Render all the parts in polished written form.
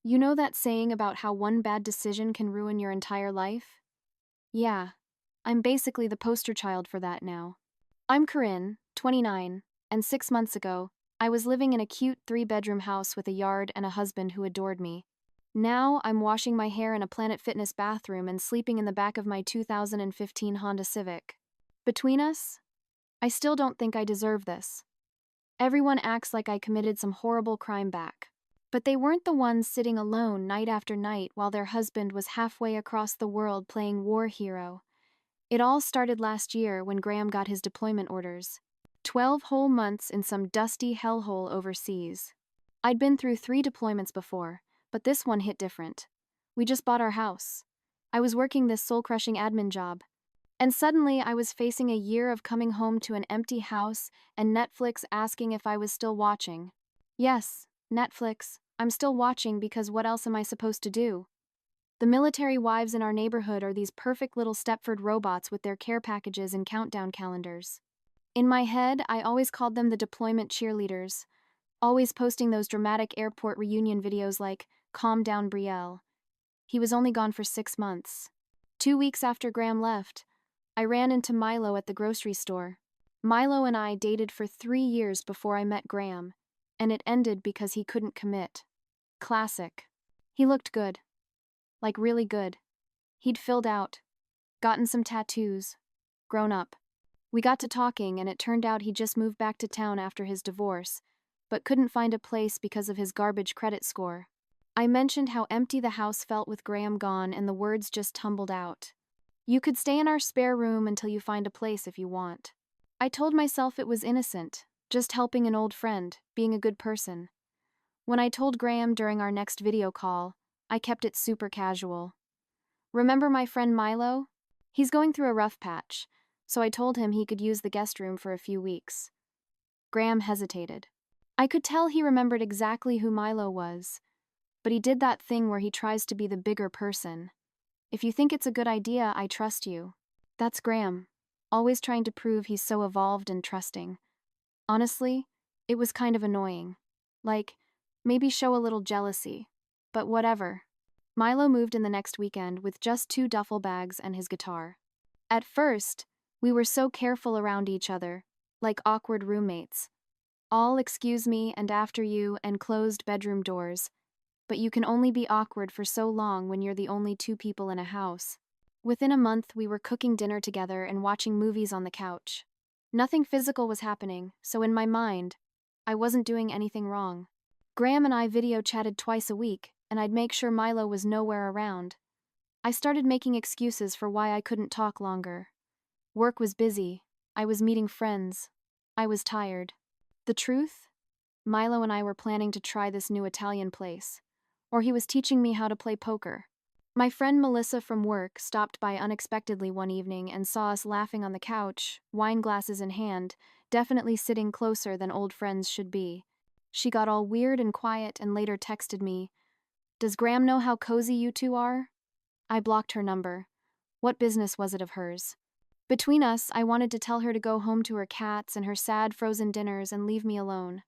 You know that saying about how one bad decision can ruin your entire life? Yeah, I'm basically the poster child for that now. I'm Corinne, 29, and 6 months ago, I was living in a cute 3-bedroom house with a yard and a husband who adored me. Now, I'm washing my hair in a Planet Fitness bathroom and sleeping in the back of my 2015 Honda Civic. Between us, I still don't think I deserve this. Everyone acts like I committed some horrible crime back. But they weren't the ones sitting alone night after night while their husband was halfway across the world playing war hero. It all started last year when Graham got his deployment orders. 12 whole months in some dusty hellhole overseas. I'd been through 3 deployments before, but this one hit different. We just bought our house. I was working this soul-crushing admin job. And suddenly I was facing a year of coming home to an empty house and Netflix asking if I was still watching. Yes, Netflix, I'm still watching because what else am I supposed to do? The military wives in our neighborhood are these perfect little Stepford robots with their care packages and countdown calendars. In my head, I always called them the deployment cheerleaders, always posting those dramatic airport reunion videos like, "Calm down, Brielle." He was only gone for 6 months. 2 weeks after Graham left, I ran into Milo at the grocery store. Milo and I dated for 3 years before I met Graham, and it ended because he couldn't commit. Classic. He looked good. Like really good. He'd filled out, gotten some tattoos, grown up. We got to talking and it turned out he just moved back to town after his divorce, but couldn't find a place because of his garbage credit score. I mentioned how empty the house felt with Graham gone and the words just tumbled out. "You could stay in our spare room until you find a place if you want." I told myself it was innocent, just helping an old friend, being a good person. When I told Graham during our next video call, I kept it super casual. "Remember my friend Milo? He's going through a rough patch, so I told him he could use the guest room for a few weeks." Graham hesitated. I could tell he remembered exactly who Milo was, but he did that thing where he tries to be the bigger person. "If you think it's a good idea, I trust you." That's Graham, always trying to prove he's so evolved and trusting. Honestly, it was kind of annoying. Like, maybe show a little jealousy. But whatever. Milo moved in the next weekend with just 2 duffel bags and his guitar. At first, we were so careful around each other, like awkward roommates. All "excuse me" and "after you" and closed bedroom doors. But you can only be awkward for so long when you're the only 2 people in a house. Within a month, we were cooking dinner together and watching movies on the couch. Nothing physical was happening, so in my mind, I wasn't doing anything wrong. Graham and I video chatted twice a week, and I'd make sure Milo was nowhere around. I started making excuses for why I couldn't talk longer. Work was busy. I was meeting friends. I was tired. The truth? Milo and I were planning to try this new Italian place. Or he was teaching me how to play poker. My friend Melissa from work stopped by unexpectedly one evening and saw us laughing on the couch, wine glasses in hand, definitely sitting closer than old friends should be. She got all weird and quiet and later texted me, "Does Graham know how cozy you 2 are?" I blocked her number. What business was it of hers? Between us, I wanted to tell her to go home to her cats and her sad frozen dinners and leave me alone.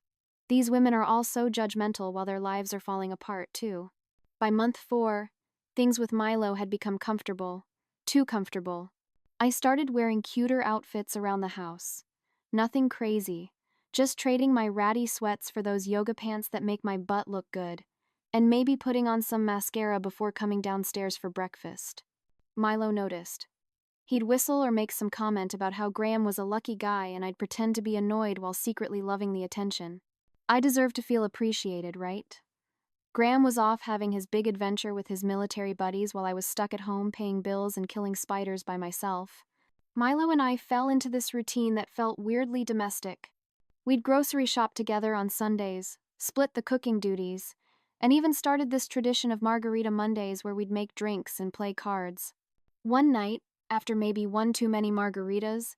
These women are all so judgmental while their lives are falling apart, too. By month 4, things with Milo had become comfortable. Too comfortable. I started wearing cuter outfits around the house. Nothing crazy. Just trading my ratty sweats for those yoga pants that make my butt look good. And maybe putting on some mascara before coming downstairs for breakfast. Milo noticed. He'd whistle or make some comment about how Graham was a lucky guy and I'd pretend to be annoyed while secretly loving the attention. I deserve to feel appreciated, right? Graham was off having his big adventure with his military buddies while I was stuck at home paying bills and killing spiders by myself. Milo and I fell into this routine that felt weirdly domestic. We'd grocery shop together on Sundays, split the cooking duties, and even started this tradition of Margarita Mondays where we'd make drinks and play cards. One night, after maybe 1 too many margaritas,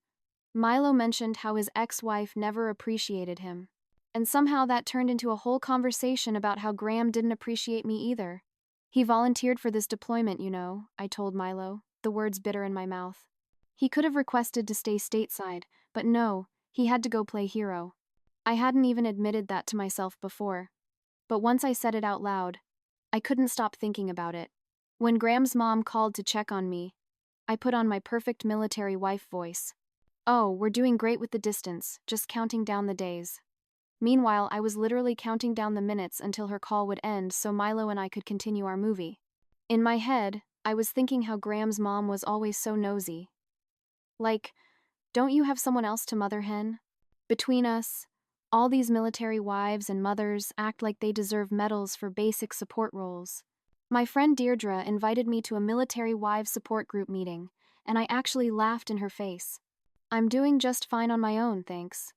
Milo mentioned how his ex-wife never appreciated him. And somehow that turned into a whole conversation about how Graham didn't appreciate me either. "He volunteered for this deployment, you know," I told Milo, the words bitter in my mouth. "He could have requested to stay stateside, but no, he had to go play hero." I hadn't even admitted that to myself before. But once I said it out loud, I couldn't stop thinking about it. When Graham's mom called to check on me, I put on my perfect military wife voice. Oh, we're doing great with the distance, just counting down the days. Meanwhile, I was literally counting down the minutes until her call would end so Milo and I could continue our movie. In my head, I was thinking how Graham's mom was always so nosy. Like, don't you have someone else to mother hen? Between us, all these military wives and mothers act like they deserve medals for basic support roles. My friend Deirdre invited me to a military wives support group meeting, and I actually laughed in her face. I'm doing just fine on my own, thanks.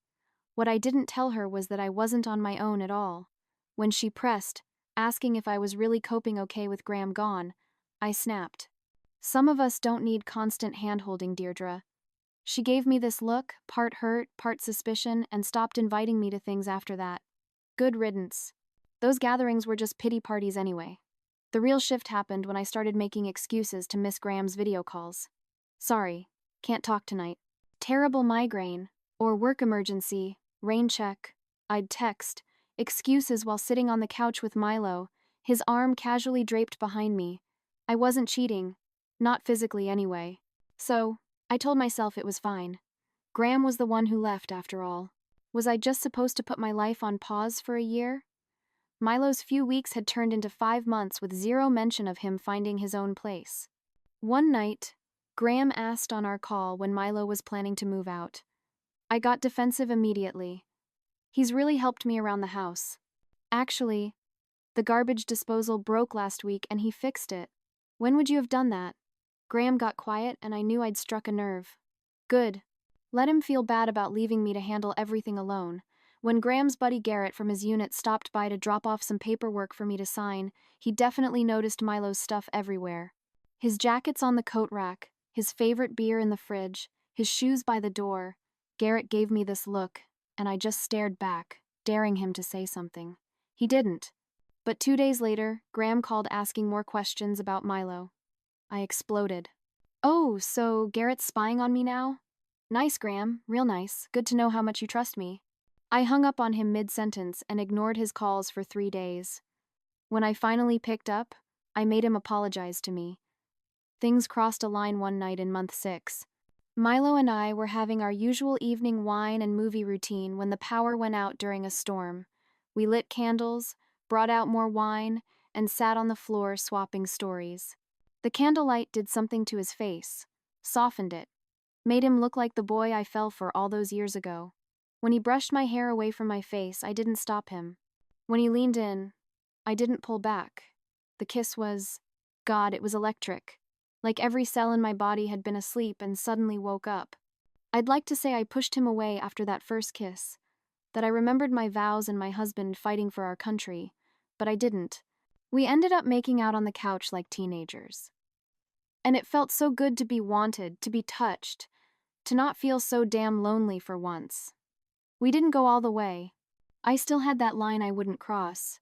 What I didn't tell her was that I wasn't on my own at all. When she pressed, asking if I was really coping okay with Graham gone, I snapped. Some of us don't need constant hand-holding, Deirdre. She gave me this look, part hurt, part suspicion, and stopped inviting me to things after that. Good riddance. Those gatherings were just pity parties anyway. The real shift happened when I started making excuses to miss Graham's video calls. Sorry, can't talk tonight. Terrible migraine, or work emergency, rain check. I'd text, excuses while sitting on the couch with Milo, his arm casually draped behind me. I wasn't cheating, not physically anyway. So, I told myself it was fine. Graham was the one who left after all. Was I just supposed to put my life on pause for a year? Milo's few weeks had turned into 5 months with zero mention of him finding his own place. One night, Graham asked on our call when Milo was planning to move out. I got defensive immediately. He's really helped me around the house. Actually, the garbage disposal broke last week and he fixed it. When would you have done that? Graham got quiet and I knew I'd struck a nerve. Good. Let him feel bad about leaving me to handle everything alone. When Graham's buddy Garrett from his unit stopped by to drop off some paperwork for me to sign, he definitely noticed Milo's stuff everywhere. His jacket's on the coat rack, his favorite beer in the fridge, his shoes by the door. Garrett gave me this look, and I just stared back, daring him to say something. He didn't. But 2 days later, Graham called asking more questions about Milo. I exploded. Oh, so Garrett's spying on me now? Nice, Graham, real nice. Good to know how much you trust me. I hung up on him mid-sentence and ignored his calls for 3 days. When I finally picked up, I made him apologize to me. Things crossed a line one night in month 6. Milo and I were having our usual evening wine and movie routine when the power went out during a storm. We lit candles, brought out more wine, and sat on the floor swapping stories. The candlelight did something to his face, softened it, made him look like the boy I fell for all those years ago. When he brushed my hair away from my face, I didn't stop him. When he leaned in, I didn't pull back. The kiss was, God, it was electric. Like every cell in my body had been asleep and suddenly woke up. I'd like to say I pushed him away after that first kiss, that I remembered my vows and my husband fighting for our country, but I didn't. We ended up making out on the couch like teenagers. And it felt so good to be wanted, to be touched, to not feel so damn lonely for once. We didn't go all the way. I still had that line I wouldn't cross,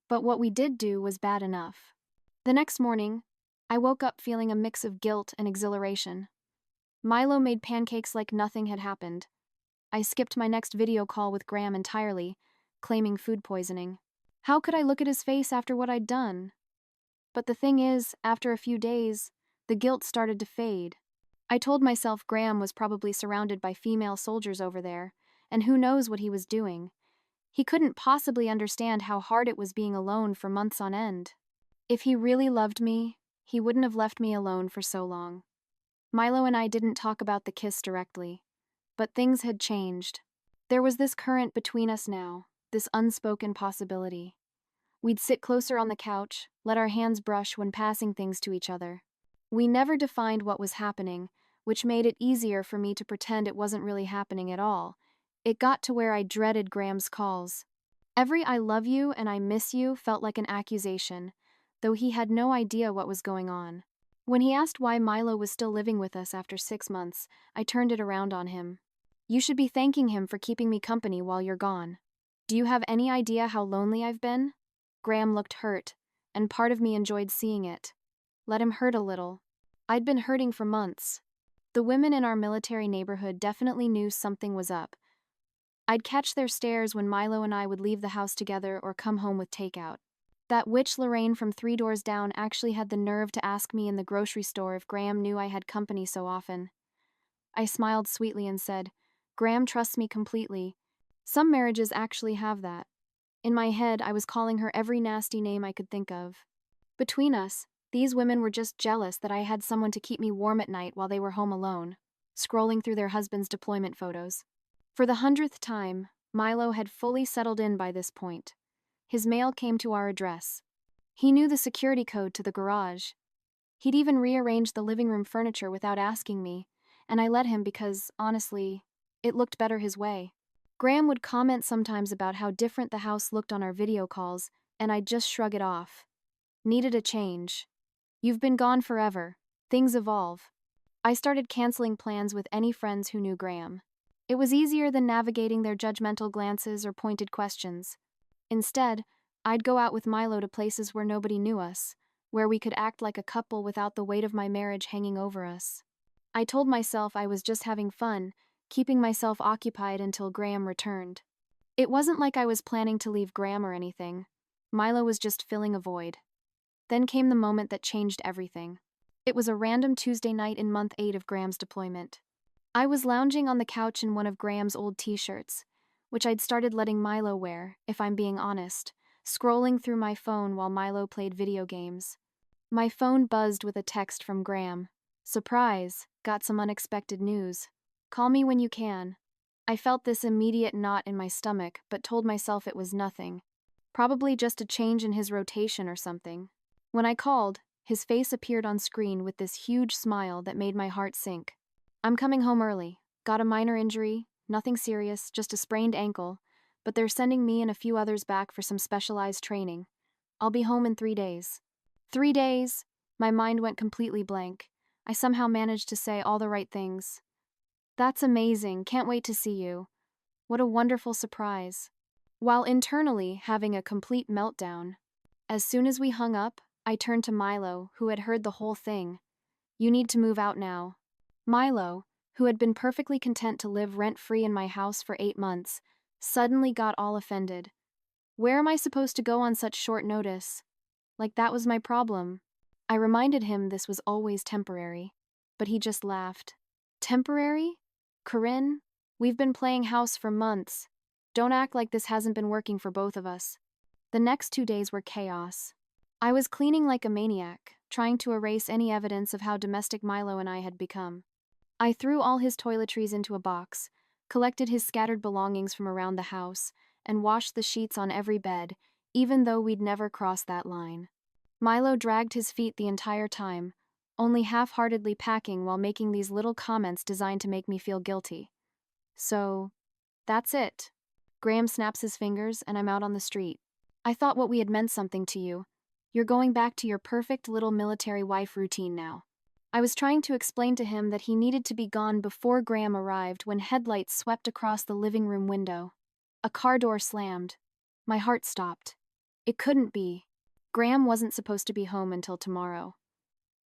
but what we did do was bad enough. The next morning, I woke up feeling a mix of guilt and exhilaration. Milo made pancakes like nothing had happened. I skipped my next video call with Graham entirely, claiming food poisoning. How could I look at his face after what I'd done? But the thing is, after a few days, the guilt started to fade. I told myself Graham was probably surrounded by female soldiers over there, and who knows what he was doing. He couldn't possibly understand how hard it was being alone for months on end. If he really loved me, he wouldn't have left me alone for so long. Milo and I didn't talk about the kiss directly, but things had changed. There was this current between us now, this unspoken possibility. We'd sit closer on the couch, let our hands brush when passing things to each other. We never defined what was happening, which made it easier for me to pretend it wasn't really happening at all. It got to where I dreaded Graham's calls. Every I love you and I miss you felt like an accusation, though he had no idea what was going on. When he asked why Milo was still living with us after 6 months, I turned it around on him. You should be thanking him for keeping me company while you're gone. Do you have any idea how lonely I've been? Graham looked hurt, and part of me enjoyed seeing it. Let him hurt a little. I'd been hurting for months. The women in our military neighborhood definitely knew something was up. I'd catch their stares when Milo and I would leave the house together or come home with takeout. That witch Lorraine from 3 doors down actually had the nerve to ask me in the grocery store if Graham knew I had company so often. I smiled sweetly and said, Graham trusts me completely. Some marriages actually have that. In my head, I was calling her every nasty name I could think of. Between us, these women were just jealous that I had someone to keep me warm at night while they were home alone, scrolling through their husbands' deployment photos. For the 100th time, Milo had fully settled in by this point. His mail came to our address. He knew the security code to the garage. He'd even rearranged the living room furniture without asking me, and I let him because, honestly, it looked better his way. Graham would comment sometimes about how different the house looked on our video calls, and I'd just shrug it off. Needed a change. You've been gone forever. Things evolve. I started canceling plans with any friends who knew Graham. It was easier than navigating their judgmental glances or pointed questions. Instead, I'd go out with Milo to places where nobody knew us, where we could act like a couple without the weight of my marriage hanging over us. I told myself I was just having fun, keeping myself occupied until Graham returned. It wasn't like I was planning to leave Graham or anything. Milo was just filling a void. Then came the moment that changed everything. It was a random Tuesday night in month 8 of Graham's deployment. I was lounging on the couch in one of Graham's old t-shirts, which I'd started letting Milo wear, if I'm being honest, scrolling through my phone while Milo played video games. My phone buzzed with a text from Graham. Surprise, got some unexpected news. Call me when you can. I felt this immediate knot in my stomach, but told myself it was nothing. Probably just a change in his rotation or something. When I called, his face appeared on screen with this huge smile that made my heart sink. I'm coming home early. Got a minor injury, nothing serious, just a sprained ankle, but they're sending me and a few others back for some specialized training. I'll be home in 3 days. 3 days? My mind went completely blank. I somehow managed to say all the right things. That's amazing, can't wait to see you. What a wonderful surprise. While internally having a complete meltdown. As soon as we hung up, I turned to Milo, who had heard the whole thing. You need to move out now. Milo, who had been perfectly content to live rent-free in my house for 8 months, suddenly got all offended. Where am I supposed to go on such short notice? Like that was my problem. I reminded him this was always temporary, but he just laughed. Temporary? Corinne, we've been playing house for months. Don't act like this hasn't been working for both of us. The next 2 days were chaos. I was cleaning like a maniac, trying to erase any evidence of how domestic Milo and I had become. I threw all his toiletries into a box, collected his scattered belongings from around the house, and washed the sheets on every bed, even though we'd never crossed that line. Milo dragged his feet the entire time, only half-heartedly packing while making these little comments designed to make me feel guilty. So, that's it. Graham snaps his fingers and I'm out on the street. I thought what we had meant something to you. You're going back to your perfect little military wife routine now. I was trying to explain to him that he needed to be gone before Graham arrived when headlights swept across the living room window. A car door slammed. My heart stopped. It couldn't be. Graham wasn't supposed to be home until tomorrow.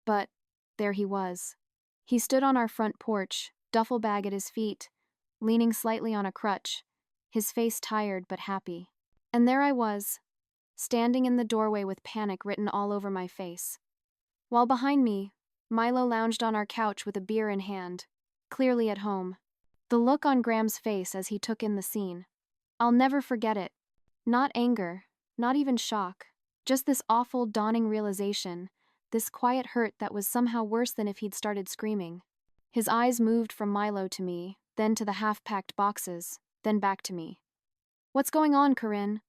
But there he was. He stood on our front porch, duffel bag at his feet, leaning slightly on a crutch, his face tired but happy. And there I was, standing in the doorway with panic written all over my face. While behind me, Milo lounged on our couch with a beer in hand, clearly at home. The look on Graham's face as he took in the scene. I'll never forget it. Not anger, not even shock, just this awful dawning realization, this quiet hurt that was somehow worse than if he'd started screaming. His eyes moved from Milo to me, then to the half-packed boxes, then back to me. What's going on, Corinne?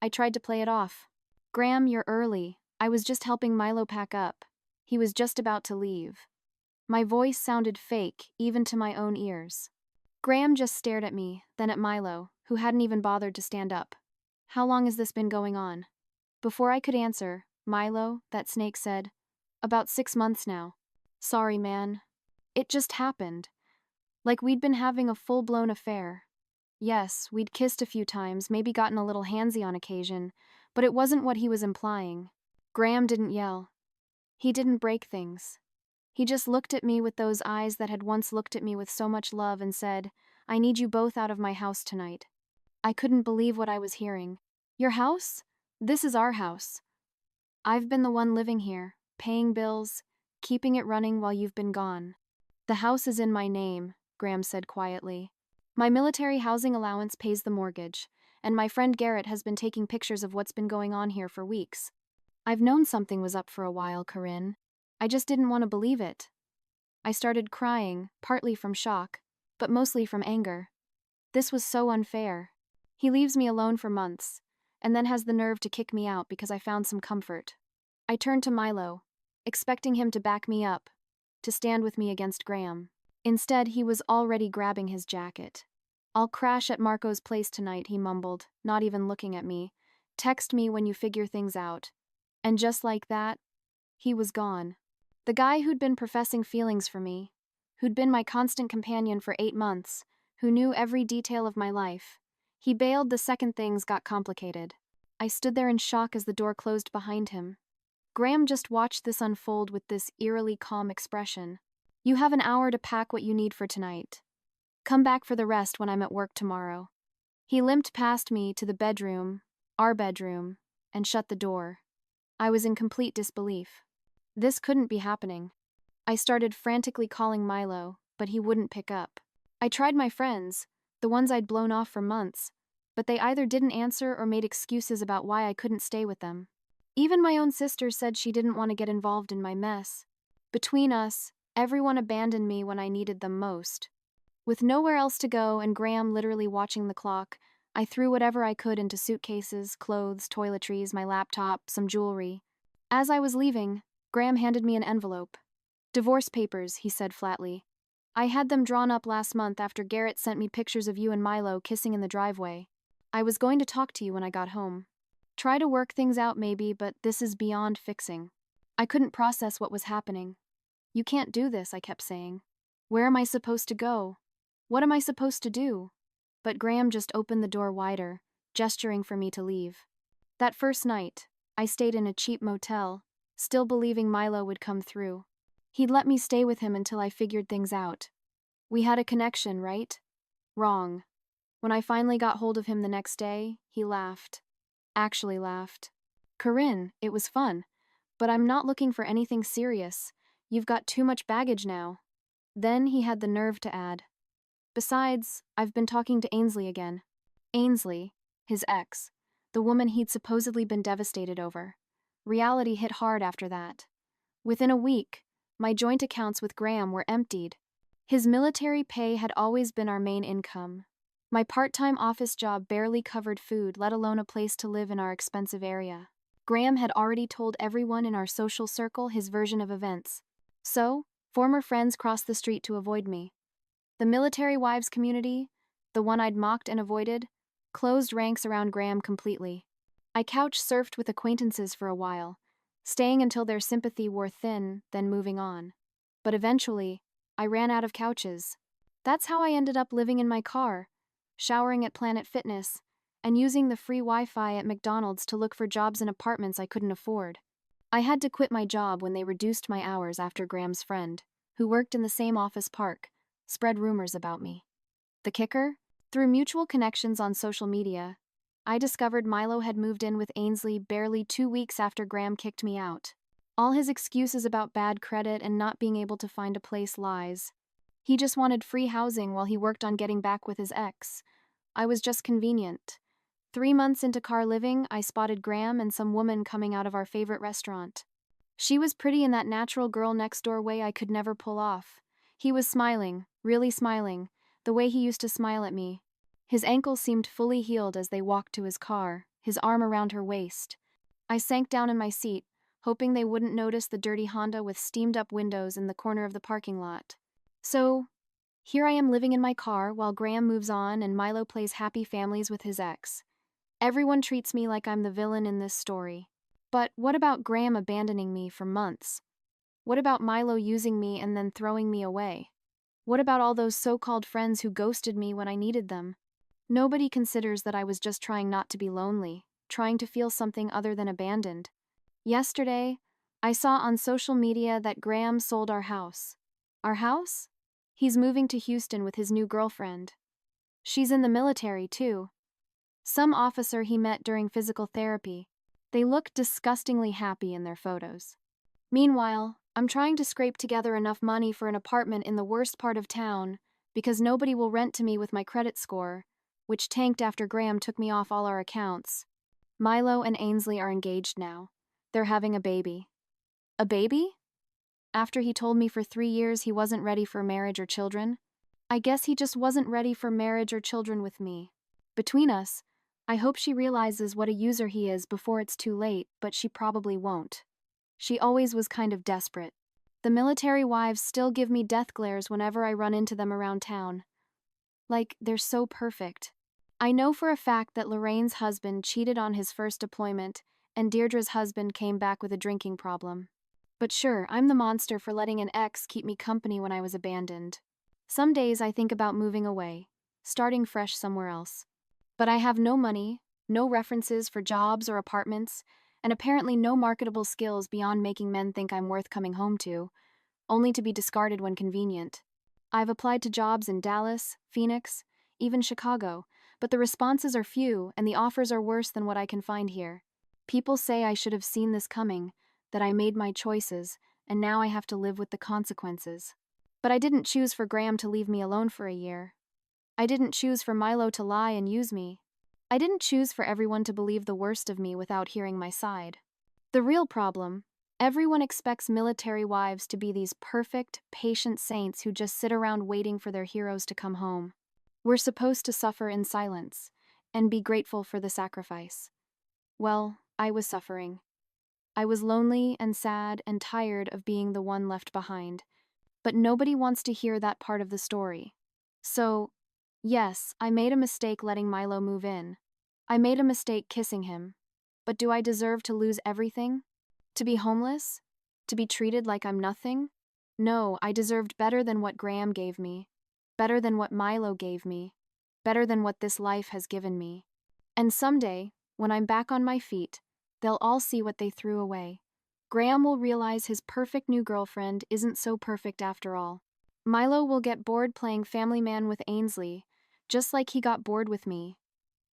I tried to play it off. Graham, you're early. I was just helping Milo pack up. He was just about to leave. My voice sounded fake, even to my own ears. Graham just stared at me, then at Milo, who hadn't even bothered to stand up. How long has this been going on? Before I could answer, Milo, that snake, said, About 6 months now. Sorry, man. It just happened. Like we'd been having a full-blown affair. Yes, we'd kissed a few times, maybe gotten a little handsy on occasion, but it wasn't what he was implying. Graham didn't yell. He didn't break things. He just looked at me with those eyes that had once looked at me with so much love and said, I need you both out of my house tonight. I couldn't believe what I was hearing. Your house? This is our house. I've been the one living here, paying bills, keeping it running while you've been gone. The house is in my name, Graham said quietly. My military housing allowance pays the mortgage, and my friend Garrett has been taking pictures of what's been going on here for weeks. I've known something was up for a while, Corinne. I just didn't want to believe it. I started crying, partly from shock, but mostly from anger. This was so unfair. He leaves me alone for months, and then has the nerve to kick me out because I found some comfort. I turned to Milo, expecting him to back me up, to stand with me against Graham. Instead, he was already grabbing his jacket. "I'll crash at Marco's place tonight," he mumbled, not even looking at me. "Text me when you figure things out." And just like that, he was gone. The guy who'd been professing feelings for me, who'd been my constant companion for 8 months, who knew every detail of my life, he bailed the second things got complicated. I stood there in shock as the door closed behind him. Graham just watched this unfold with this eerily calm expression. "You have an hour to pack what you need for tonight. Come back for the rest when I'm at work tomorrow." He limped past me to the bedroom, our bedroom, and shut the door. I was in complete disbelief. This couldn't be happening. I started frantically calling Milo, but he wouldn't pick up. I tried my friends, the ones I'd blown off for months, but they either didn't answer or made excuses about why I couldn't stay with them. Even my own sister said she didn't want to get involved in my mess. Between us, everyone abandoned me when I needed them most. With nowhere else to go and Graham literally watching the clock, I threw whatever I could into suitcases, clothes, toiletries, my laptop, some jewelry. As I was leaving, Graham handed me an envelope. "Divorce papers," he said flatly. "I had them drawn up last month after Garrett sent me pictures of you and Milo kissing in the driveway. I was going to talk to you when I got home. Try to work things out maybe, but this is beyond fixing." I couldn't process what was happening. "You can't do this," I kept saying. "Where am I supposed to go? What am I supposed to do?" But Graham just opened the door wider, gesturing for me to leave. That first night, I stayed in a cheap motel, still believing Milo would come through. He'd let me stay with him until I figured things out. We had a connection, right? Wrong. When I finally got hold of him the next day, he laughed. Actually laughed. "Corinne, it was fun, but I'm not looking for anything serious. You've got too much baggage now." Then he had the nerve to add, "Besides, I've been talking to Ainsley again." Ainsley, his ex, the woman he'd supposedly been devastated over. Reality hit hard after that. Within a week, my joint accounts with Graham were emptied. His military pay had always been our main income. My part-time office job barely covered food, let alone a place to live in our expensive area. Graham had already told everyone in our social circle his version of events. So, former friends crossed the street to avoid me. The military wives community, the one I'd mocked and avoided, closed ranks around Graham completely. I couch-surfed with acquaintances for a while, staying until their sympathy wore thin, then moving on. But eventually, I ran out of couches. That's how I ended up living in my car, showering at Planet Fitness, and using the free Wi-Fi at McDonald's to look for jobs in apartments I couldn't afford. I had to quit my job when they reduced my hours after Graham's friend, who worked in the same office park, spread rumors about me. The kicker? Through mutual connections on social media, I discovered Milo had moved in with Ainsley barely 2 weeks after Graham kicked me out. All his excuses about bad credit and not being able to find a place lies. He just wanted free housing while he worked on getting back with his ex. I was just convenient. 3 months into car living, I spotted Graham and some woman coming out of our favorite restaurant. She was pretty in that natural girl next door way I could never pull off. He was smiling, really smiling, the way he used to smile at me. His ankle seemed fully healed as they walked to his car, his arm around her waist. I sank down in my seat, hoping they wouldn't notice the dirty Honda with steamed-up windows in the corner of the parking lot. So, here I am living in my car while Graham moves on and Milo plays happy families with his ex. Everyone treats me like I'm the villain in this story. But what about Graham abandoning me for months? What about Milo using me and then throwing me away? What about all those so-called friends who ghosted me when I needed them? Nobody considers that I was just trying not to be lonely, trying to feel something other than abandoned. Yesterday, I saw on social media that Graham sold our house. Our house? He's moving to Houston with his new girlfriend. She's in the military, too. Some officer he met during physical therapy. They look disgustingly happy in their photos. Meanwhile, I'm trying to scrape together enough money for an apartment in the worst part of town because nobody will rent to me with my credit score, which tanked after Graham took me off all our accounts. Milo and Ainsley are engaged now. They're having a baby. A baby? After he told me for 3 years he wasn't ready for marriage or children? I guess he just wasn't ready for marriage or children with me. Between us, I hope she realizes what a user he is before it's too late, but she probably won't. She always was kind of desperate. The military wives still give me death glares whenever I run into them around town. Like, they're so perfect. I know for a fact that Lorraine's husband cheated on his first deployment, and Deirdre's husband came back with a drinking problem. But sure, I'm the monster for letting an ex keep me company when I was abandoned. Some days I think about moving away, starting fresh somewhere else. But I have no money, no references for jobs or apartments, and apparently no marketable skills beyond making men think I'm worth coming home to, only to be discarded when convenient. I've applied to jobs in Dallas, Phoenix, even Chicago, but the responses are few and the offers are worse than what I can find here. People say I should have seen this coming, that I made my choices, and now I have to live with the consequences. But I didn't choose for Graham to leave me alone for a year. I didn't choose for Milo to lie and use me. I didn't choose for everyone to believe the worst of me without hearing my side. The real problem: everyone expects military wives to be these perfect, patient saints who just sit around waiting for their heroes to come home. We're supposed to suffer in silence and be grateful for the sacrifice. Well, I was suffering. I was lonely and sad and tired of being the one left behind. But nobody wants to hear that part of the story. So, yes, I made a mistake letting Milo move in. I made a mistake kissing him. But do I deserve to lose everything? To be homeless? To be treated like I'm nothing? No, I deserved better than what Graham gave me. Better than what Milo gave me. Better than what this life has given me. And someday, when I'm back on my feet, they'll all see what they threw away. Graham will realize his perfect new girlfriend isn't so perfect after all. Milo will get bored playing family man with Ainsley, just like he got bored with me.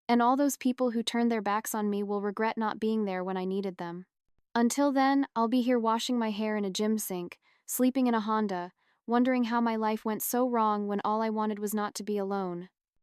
And all those people who turned their backs on me will regret not being there when I needed them. Until then, I'll be here washing my hair in a gym sink, sleeping in a Honda, wondering how my life went so wrong when all I wanted was not to be alone.